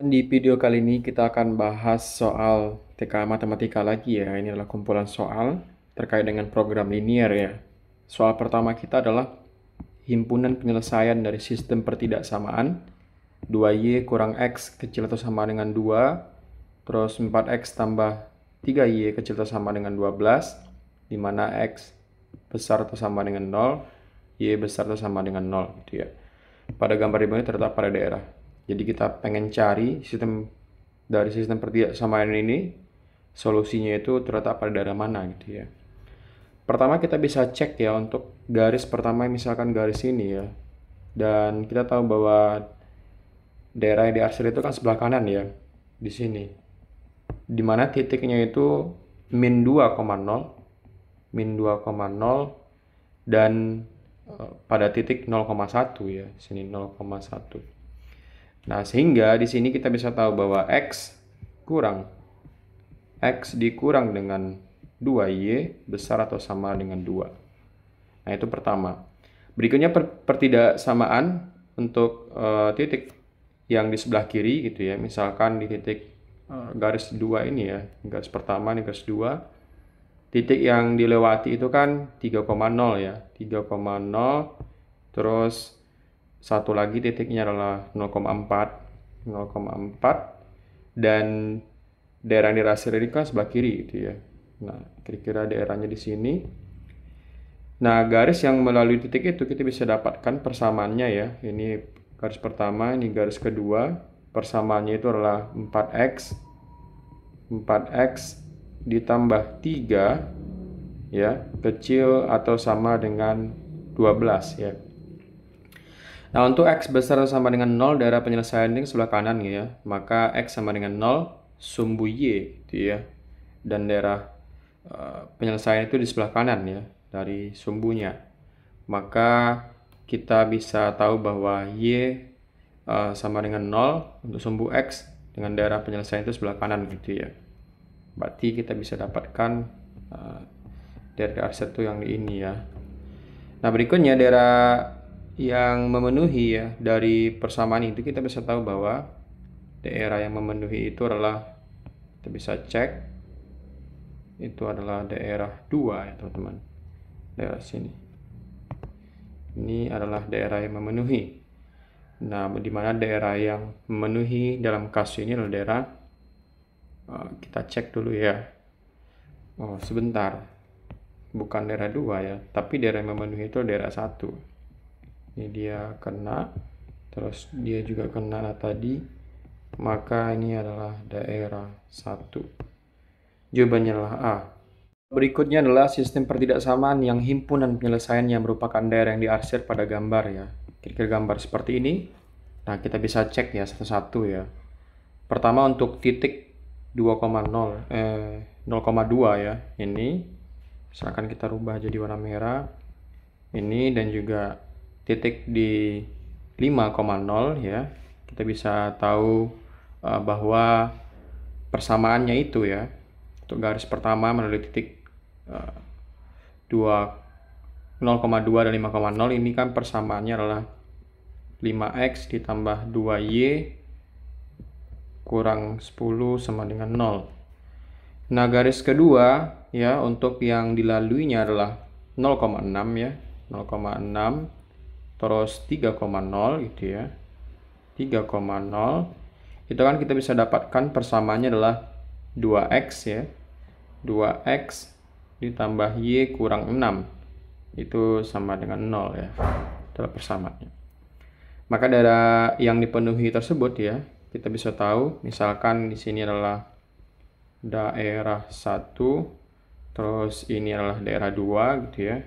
Di video kali ini kita akan bahas soal TK Matematika lagi ya. Ini adalah kumpulan soal terkait dengan program linier ya. Soal pertama kita adalah himpunan penyelesaian dari sistem pertidaksamaan 2y kurang x kecil atau sama dengan 2, terus 4x tambah 3y kecil atau sama dengan 12, di mana x besar atau sama dengan 0, y besar atau sama dengan 0 gitu ya. Pada gambar di bawah terdapat pada daerah. Jadi kita pengen cari sistem pertidaksamaan ini, solusinya itu terletak pada daerah mana gitu ya. Pertama kita bisa cek ya untuk garis pertama, misalkan garis ini ya. Dan kita tahu bahwa daerah yang diarsir itu kan sebelah kanan ya, di sini. Dimana titiknya itu min 2,0, dan pada titik 0,1 ya, sini 0,1. Nah, sehingga di sini kita bisa tahu bahwa X dikurang dengan 2Y besar atau sama dengan 2. Nah, itu pertama. Berikutnya pertidaksamaan untuk titik yang di sebelah kiri gitu ya. Misalkan di titik garis 2 ini ya, garis pertama ini garis 2. Titik yang dilewati itu kan 3,0 ya. 3,0, terus satu lagi titiknya adalah 0,4, dan daerah yang dirasir ini kan sebelah kiri gitu ya. Nah, kira-kira daerahnya di sini. Nah, garis yang melalui titik itu kita bisa dapatkan persamaannya ya. Ini garis pertama, ini garis kedua. Persamaannya itu adalah 4x ditambah 3 ya, kecil atau sama dengan 12 ya. Nah, untuk X besar atau sama dengan 0, daerah penyelesaian ini sebelah kanan ya. Maka X sama dengan 0, sumbu Y gitu ya. Dan daerah penyelesaian itu di sebelah kanan ya, dari sumbunya. Maka kita bisa tahu bahwa Y sama dengan 0 untuk sumbu X dengan daerah penyelesaian itu sebelah kanan gitu ya. Berarti kita bisa dapatkan daerah R1 yang ini ya. Nah, berikutnya daerah yang memenuhi ya dari persamaan itu, kita bisa tahu bahwa daerah yang memenuhi itu adalah, kita bisa cek, itu adalah daerah 2 ya teman-teman. Daerah sini. Ini adalah daerah yang memenuhi. Nah, di mana daerah yang memenuhi dalam kasus ini adalah daerah, kita cek dulu ya. Oh, sebentar. Bukan daerah 2 ya, tapi daerah yang memenuhi itu daerah 1. Ini dia kena, terus dia juga kena tadi, maka ini adalah daerah 1. Jawabannya adalah A. Berikutnya adalah sistem pertidaksamaan yang himpunan penyelesaian yang merupakan daerah yang diarsir pada gambar ya. Kira-kira gambar seperti ini. Nah, kita bisa cek ya satu-satu ya. Pertama untuk titik 0,2 ya. Ini misalkan kita rubah jadi warna merah. Ini, dan juga titik di 5,0 ya. Kita bisa tahu bahwa persamaannya itu ya, untuk garis pertama melalui titik 0,2 dan 5,0, ini kan persamaannya adalah 5x ditambah 2y kurang 10 sama dengan 0. Nah, garis kedua ya, untuk yang dilaluinya adalah 0,6 ya. 0,6 terus 3,0 gitu ya. 3,0 itu kan kita bisa dapatkan persamaannya adalah 2x ya. 2x ditambah y kurang 6 itu sama dengan 0 ya. Itulah persamaannya. Maka daerah yang dipenuhi tersebut ya, kita bisa tahu misalkan di sini adalah daerah 1, terus ini adalah daerah 2 gitu ya.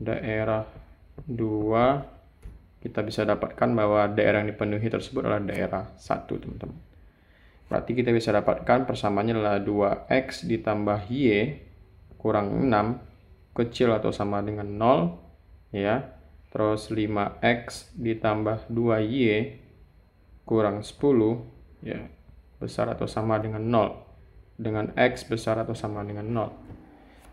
Daerah 2, kita bisa dapatkan bahwa daerah yang dipenuhi tersebut adalah daerah 1 teman-teman. Berarti kita bisa dapatkan persamaannya adalah 2x ditambah y kurang 6 kecil atau sama dengan 0 ya. Terus 5x ditambah 2y kurang 10 ya, besar atau sama dengan 0, dengan x besar atau sama dengan 0.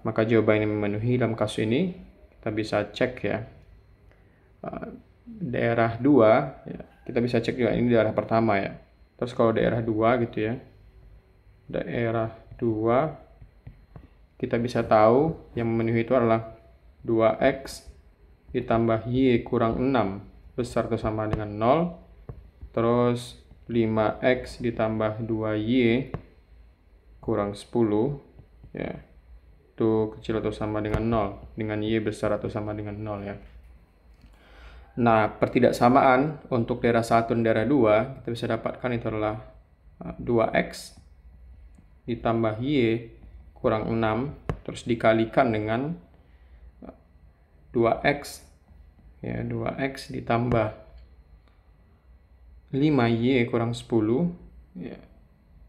Maka jawaban yang memenuhi dalam kasus ini, kita bisa cek ya. Daerah 2 ya, kita bisa cek juga ini daerah pertama ya. Terus kalau daerah 2 gitu ya, daerah 2 kita bisa tahu yang memenuhi itu adalah 2x ditambah y kurang 6 besar atau sama dengan 0. Terus 5x ditambah 2y kurang 10 ya, itu kecil atau sama dengan 0, dengan y besar atau sama dengan 0 ya. Nah, pertidaksamaan untuk daerah 1 dan daerah 2 kita bisa dapatkan itu adalah 2x ditambah y kurang 6 terus dikalikan dengan 2x ya, 2x ditambah 5y kurang 10 ya,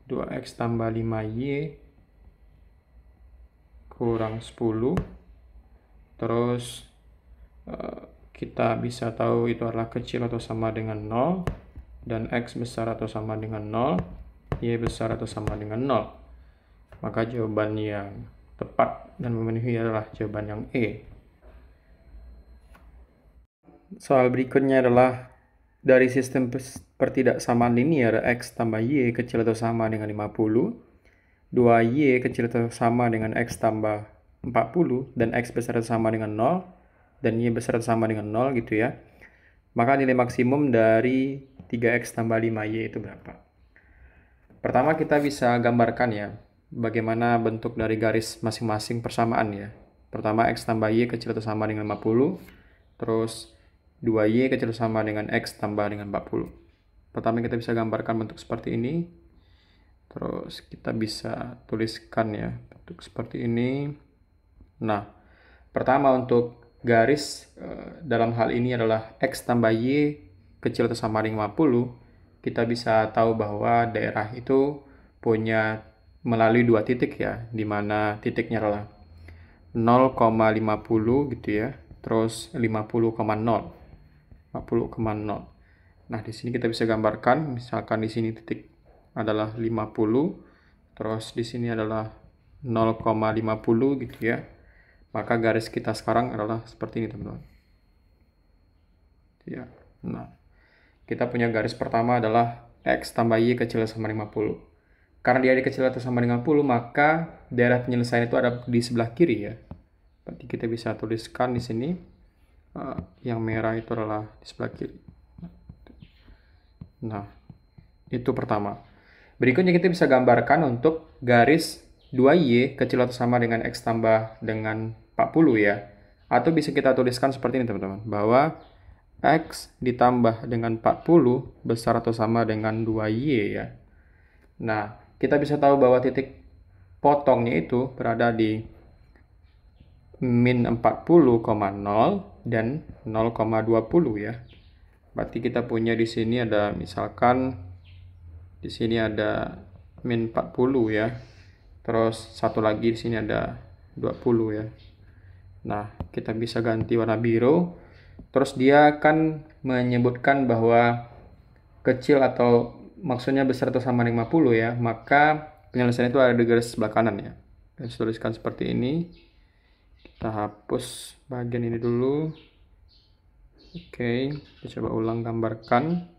2x tambah 5y kurang 10. Terus kita bisa tahu itu adalah kecil atau sama dengan 0 dan x besar atau sama dengan 0, y besar atau sama dengan 0. Maka jawaban yang tepat dan memenuhi adalah jawaban yang E. Soal berikutnya adalah dari sistem pertidaksamaan linear x tambah y kecil atau sama dengan 50, 2y kecil atau sama dengan x tambah 40, dan x besar atau sama dengan 0, dan y besar atau sama dengan 0 gitu ya. Maka nilai maksimum dari 3x tambah 5y itu berapa? Pertama kita bisa gambarkan ya, bagaimana bentuk dari garis masing-masing persamaan ya. Pertama x tambah y kecil atau sama dengan 50, terus 2y kecil atau sama dengan x tambah dengan 40. Pertama kita bisa gambarkan bentuk seperti ini. Terus kita bisa tuliskan ya, bentuk seperti ini. Nah, pertama untuk garis dalam hal ini adalah x tambah y kecil atau sama dengan 50. Kita bisa tahu bahwa daerah itu punya melalui 2 titik ya, di mana titiknya adalah 0,50 gitu ya, terus 50,0. Nah, di sini kita bisa gambarkan, misalkan di sini titik adalah 50, terus di sini adalah 0,50 gitu ya. Maka garis kita sekarang adalah seperti ini, teman-teman. Ya. Nah, kita punya garis pertama adalah x tambah y kecil sama dengan 50. Karena dia kecil atau sama dengan 50, maka daerah penyelesaian itu ada di sebelah kiri ya. Berarti kita bisa tuliskan di sini yang merah itu adalah di sebelah kiri. Nah, itu pertama. Berikutnya kita bisa gambarkan untuk garis 2y kecil atau sama dengan x tambah dengan 40 ya. Atau bisa kita tuliskan seperti ini teman-teman, bahwa x ditambah dengan 40 besar atau sama dengan 2y ya. Nah, kita bisa tahu bahwa titik potongnya itu berada di min 40,0 dan 0,20 ya. Berarti kita punya di sini ada, misalkan di sini ada min 40 ya. Terus satu lagi di sini ada 20 ya. Nah, kita bisa ganti warna biru. Terus dia akan menyebutkan bahwa kecil atau maksudnya besar atau sama dengan 50 ya. Maka penyelesaian itu ada di garis sebelah kanan ya. Saya tuliskan seperti ini. Kita hapus bagian ini dulu. Oke, kita coba ulang gambarkan.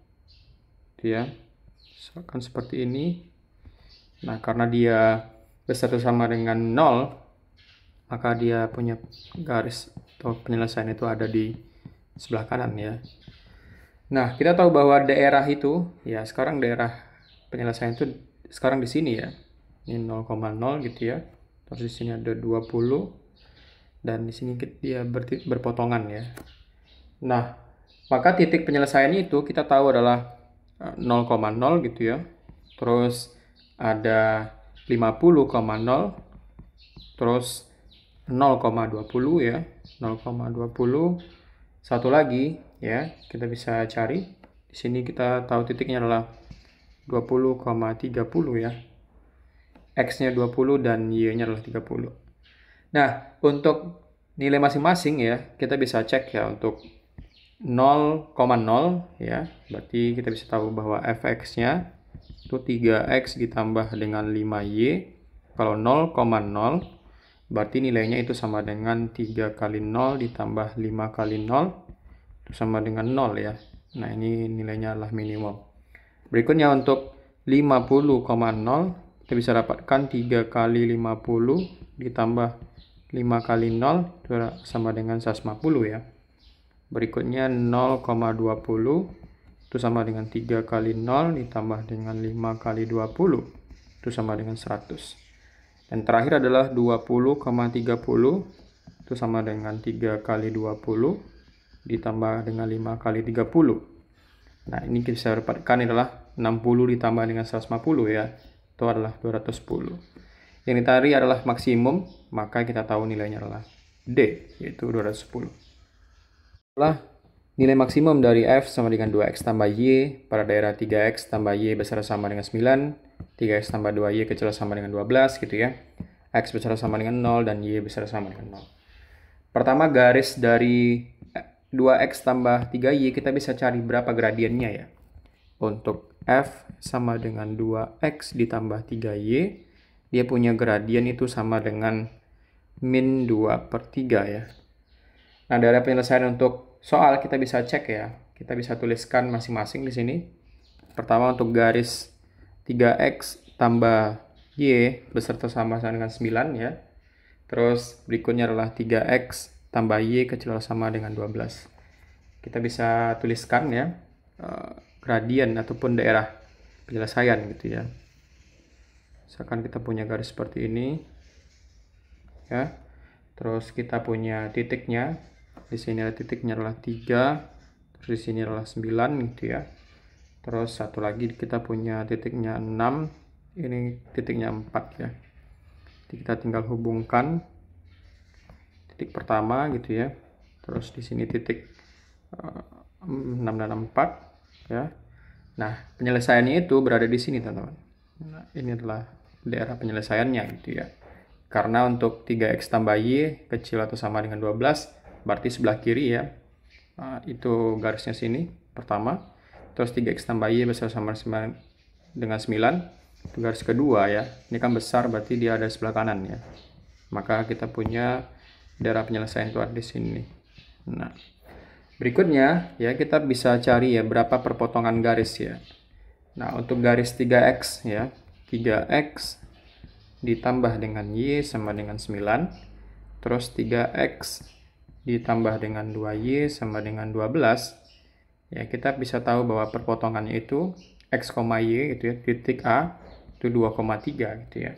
Ya, misalkan seperti ini. Nah, karena dia besar atau sama dengan 0, maka dia punya garis atau penyelesaian itu ada di sebelah kanan ya. Nah, kita tahu bahwa daerah itu, ya sekarang daerah penyelesaian itu sekarang di sini ya. Ini 0,0 gitu ya. Terus di sini ada 20. Dan di sini dia berpotongan ya. Nah, maka titik penyelesaiannya itu kita tahu adalah 0,0 gitu ya. Terus ada 50,0, terus 0,20 ya. 0,20. Satu lagi ya, kita bisa cari. Di sini kita tahu titiknya adalah 20,30 ya. X-nya 20 dan Y-nya adalah 30. Nah, untuk nilai masing-masing ya, kita bisa cek ya untuk 0,0 ya. Berarti kita bisa tahu bahwa fx-nya itu 3x ditambah dengan 5y. Kalau 0,0 berarti nilainya itu sama dengan 3 kali 0 ditambah 5 kali 0 itu sama dengan 0 ya. Nah, ini nilainya adalah minimum. Berikutnya untuk 50,0, kita bisa dapatkan 3 kali 50 ditambah 5 kali 0 itu sama dengan 150 ya. Berikutnya 0,20 itu sama dengan 3 kali 0 ditambah dengan 5 kali 20 itu sama dengan 100. Dan terakhir adalah 20,30 itu sama dengan 3 kali 20 ditambah dengan 5 kali 30. Nah, ini kita bisa dapatkan adalah 60 ditambah dengan 150 ya. Itu adalah 210. Yang dicari adalah maksimum, maka kita tahu nilainya adalah D, yaitu 210. Setelah nilai maksimum dari F sama dengan 2X tambah Y pada daerah 3X tambah Y besar sama dengan 9, 3X tambah 2Y kecil sama dengan 12 gitu ya. X besar sama dengan 0 dan Y besar sama dengan 0. Pertama, garis dari 2X tambah 3Y kita bisa cari berapa gradiennya ya. Untuk F sama dengan 2X ditambah 3Y, dia punya gradien itu sama dengan min 2/3 ya. Nah, dari penyelesaian untuk soal kita bisa cek ya. Kita bisa tuliskan masing-masing di sini. Pertama untuk garis 3X tambah Y beserta sama dengan 9 ya. Terus berikutnya adalah 3X tambah Y kecil atau sama dengan 12. Kita bisa tuliskan ya gradien ataupun daerah penyelesaian gitu ya. Misalkan kita punya garis seperti ini ya. Terus kita punya titiknya. Di sini ada titiknya adalah 3, terus di sini adalah 9 gitu ya. Terus satu lagi kita punya titiknya 6, ini titiknya 4 ya. Jadi kita tinggal hubungkan titik pertama gitu ya. Terus di sini titik 6 dan 4 ya. Nah, penyelesaiannya itu berada di sini teman-teman. Nah, ini adalah daerah penyelesaiannya gitu ya. Karena untuk 3X tambah Y kecil atau sama dengan 12, berarti sebelah kiri ya. Itu garisnya sini pertama. Terus 3X tambah Y besar sama dengan 9. Itu garis kedua ya. Ini kan besar berarti dia ada di sebelah kanan ya. Maka kita punya daerah penyelesaian itu ada di sini. Nah, berikutnya ya kita bisa cari ya berapa perpotongan garis ya. Nah, untuk garis 3X ya. 3X ditambah dengan Y sama dengan 9. Terus 3X ditambah dengan 2Y sama dengan 12. Ya, kita bisa tahu bahwa perpotongannya itu X, Y gitu ya. Titik A itu 2,3 gitu ya.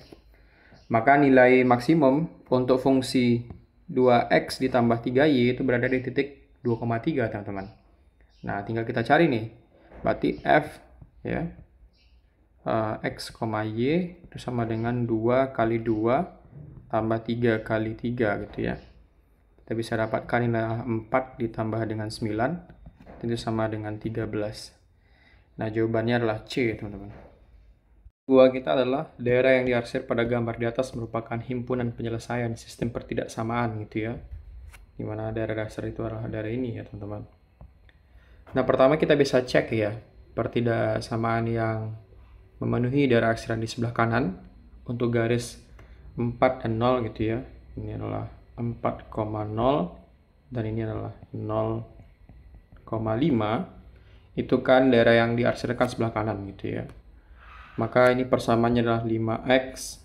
Maka nilai maksimum untuk fungsi 2X ditambah 3Y itu berada di titik 2,3 teman-teman. Nah, tinggal kita cari nih. Berarti F ya X, Y itu sama dengan 2 kali 2 tambah 3 kali 3 gitu ya. Kita bisa dapatkan nilai 4 ditambah dengan 9 itu sama dengan 13. Nah, jawabannya adalah C teman-teman. Dua kita adalah daerah yang diarsir pada gambar di atas merupakan himpunan penyelesaian sistem pertidaksamaan gitu ya. Dimana daerah dasar itu adalah daerah ini ya teman-teman. Nah, pertama kita bisa cek ya pertidaksamaan yang memenuhi daerah arsiran di sebelah kanan untuk garis 4 dan 0 gitu ya. Ini adalah 4,0 dan ini adalah 0,5. Itu kan daerah yang diarsirkan sebelah kanan gitu ya. Maka ini persamaannya adalah 5X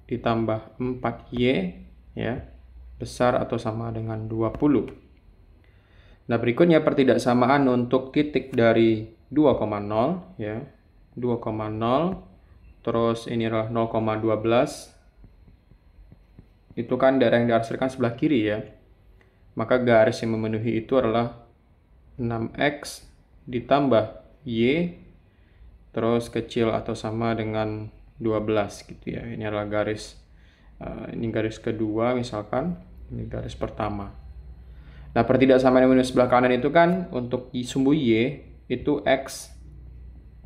ditambah 4Y ya, besar atau sama dengan 20. Nah, berikutnya pertidaksamaan untuk titik dari 2,0 ya. 2,0 terus ini adalah 0,12. Itu kan daerah yang diarsirkan sebelah kiri ya. Maka garis yang memenuhi itu adalah 6X ditambah Y terus kecil atau sama dengan 12 gitu ya. Ini adalah garis ini garis kedua misalkan, ini garis pertama. Nah, pertidaksamaan yang menuju sebelah kanan itu kan untuk sumbu Y itu X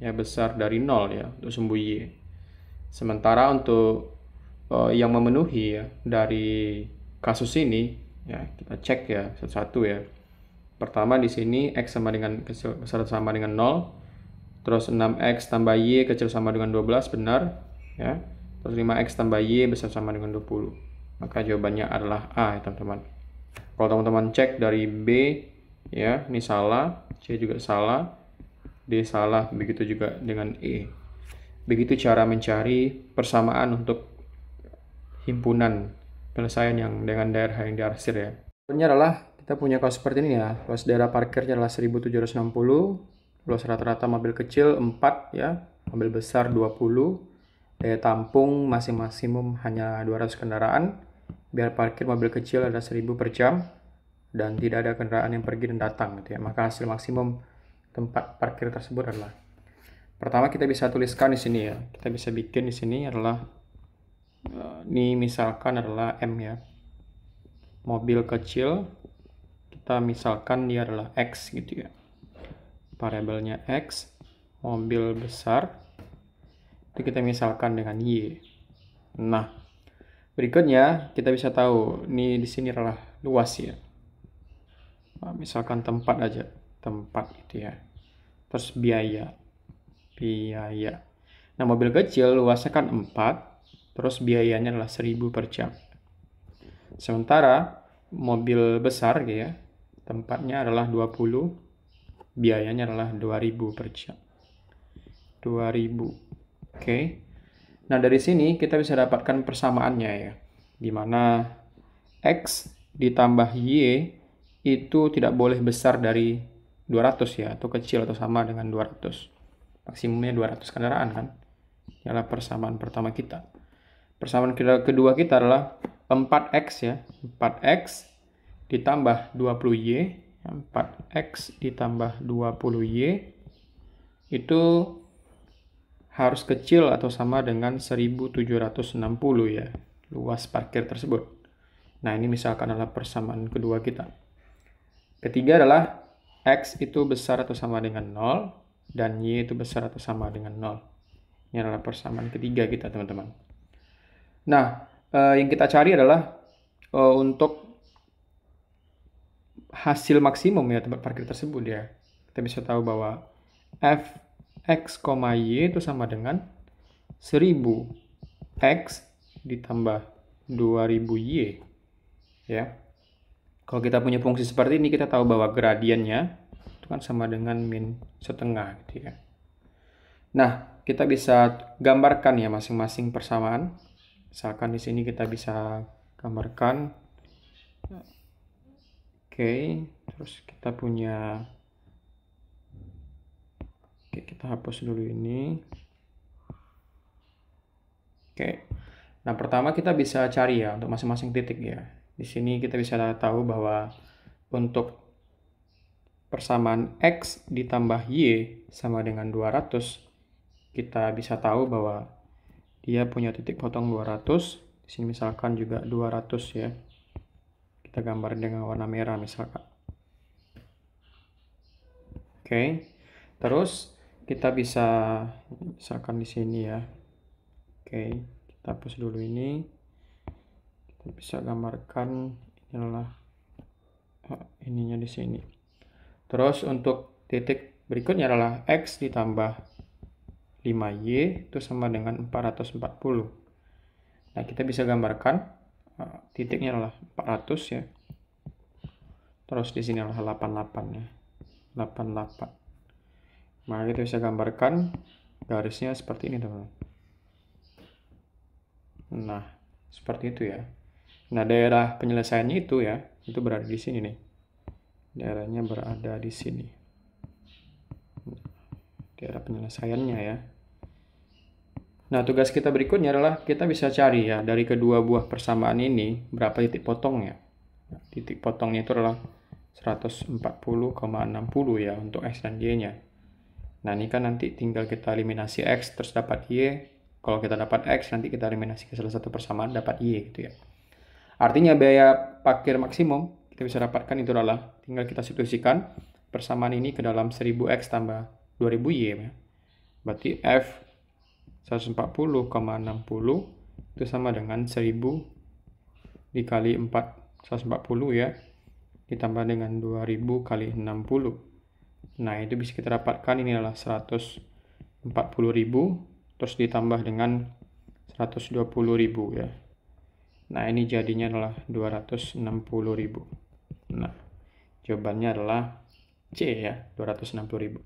ya besar dari 0 ya untuk sumbu Y. Sementara untuk yang memenuhi ya dari kasus ini ya kita cek ya satu-satu ya. Pertama di sini X sama dengan kecil besar sama dengan 0. Terus 6X tambah Y kecil sama dengan 12 benar ya. Terus 5X tambah Y besar sama dengan 20. Maka jawabannya adalah A ya teman-teman. Kalau teman-teman cek dari B ya, ini salah, C juga salah, D salah, begitu juga dengan E. Begitu cara mencari persamaan untuk himpunan penyelesaian yang dengan daerah yang diarsir ya. Ini adalah kita punya kasus seperti ini ya. Luas daerah parkirnya adalah 1760, luas rata-rata mobil kecil 4 ya, mobil besar 20, daya tampung masing maksimum hanya 200 kendaraan, biar parkir mobil kecil ada 1000 per jam, dan tidak ada kendaraan yang pergi dan datang gitu ya. Maka hasil maksimum tempat parkir tersebut adalah, pertama kita bisa tuliskan di sini ya. Kita bisa bikin di sini adalah ini misalkan adalah M ya. Mobil kecil kita misalkan dia adalah X gitu ya. Variabelnya X. Mobil besar itu kita misalkan dengan Y. Nah, berikutnya kita bisa tahu ini di sini adalah luas ya. Nah, misalkan tempat aja, tempat gitu ya. Terus biaya. Nah, mobil kecil luasnya kan 4. Terus biayanya adalah 1000 per jam. Sementara mobil besar gitu ya, tempatnya adalah 20, biayanya adalah 2000 per jam. 2000. Oke. Nah, dari sini kita bisa dapatkan persamaannya ya. Di mana X ditambah Y itu tidak boleh besar dari 200 ya, atau kecil atau sama dengan 200. Maksimumnya 200 kendaraan kan. Ini adalah persamaan pertama kita. Persamaan kedua kita adalah 4X ya. 4X ditambah 20Y. 4X ditambah 20Y itu harus kecil atau sama dengan 1760 ya, luas parkir tersebut. Nah, ini misalkan adalah persamaan kedua kita. Ketiga adalah X itu besar atau sama dengan 0 dan Y itu besar atau sama dengan 0. Ini adalah persamaan ketiga kita, teman-teman. Nah, yang kita cari adalah untuk hasil maksimum ya tempat parkir tersebut ya. Kita bisa tahu bahwa Fx, Y itu sama dengan 1000x ditambah 2000y ya. Kalau kita punya fungsi seperti ini, kita tahu bahwa gradiennya itu kan sama dengan min setengah gitu ya. Nah, kita bisa gambarkan ya masing-masing persamaan. Misalkan di sini kita bisa gambarkan. Oke, terus kita punya. Oke, kita hapus dulu ini. Oke. Nah, pertama kita bisa cari ya untuk masing-masing titik ya. Di sini kita bisa tahu bahwa untuk persamaan X ditambah Y sama dengan 200, kita bisa tahu bahwa dia punya titik potong 200. Di sini misalkan juga 200 ya. Kita gambar dengan warna merah misalkan. Oke. Terus kita bisa misalkan di sini ya. Oke, kita hapus dulu ini. Kita bisa gambarkan ini adalah ininya di sini. Terus untuk titik berikutnya adalah X ditambah 5Y itu sama dengan 440. Nah, kita bisa gambarkan titiknya adalah 400 ya. Terus di sini adalah 88 ya. 88. Maka kita bisa gambarkan garisnya seperti ini, teman-teman. Nah, seperti itu ya. Nah, daerah penyelesaiannya itu ya, itu berada di sini nih. Daerahnya berada di sini. Daerah penyelesaiannya ya. Nah, tugas kita berikutnya adalah kita bisa cari ya dari kedua buah persamaan ini berapa titik potongnya. Titik potongnya itu adalah 140,60 ya untuk X dan Y-nya. Nah, ini kan nanti tinggal kita eliminasi X terus dapat Y. Kalau kita dapat X, nanti kita eliminasi ke salah satu persamaan dapat Y gitu ya. Artinya biaya parkir maksimum kita bisa dapatkan itu adalah tinggal kita substitusikan persamaan ini ke dalam 1000X tambah 2000Y ya. Berarti F 140,60 itu sama dengan 1000 dikali 140 ya, ditambah dengan 2000 kali 60. Nah, itu bisa kita dapatkan ini adalah 140.000 terus ditambah dengan 120.000 ya. Nah, ini jadinya adalah 260.000. Nah, jawabannya adalah C ya, 260.000.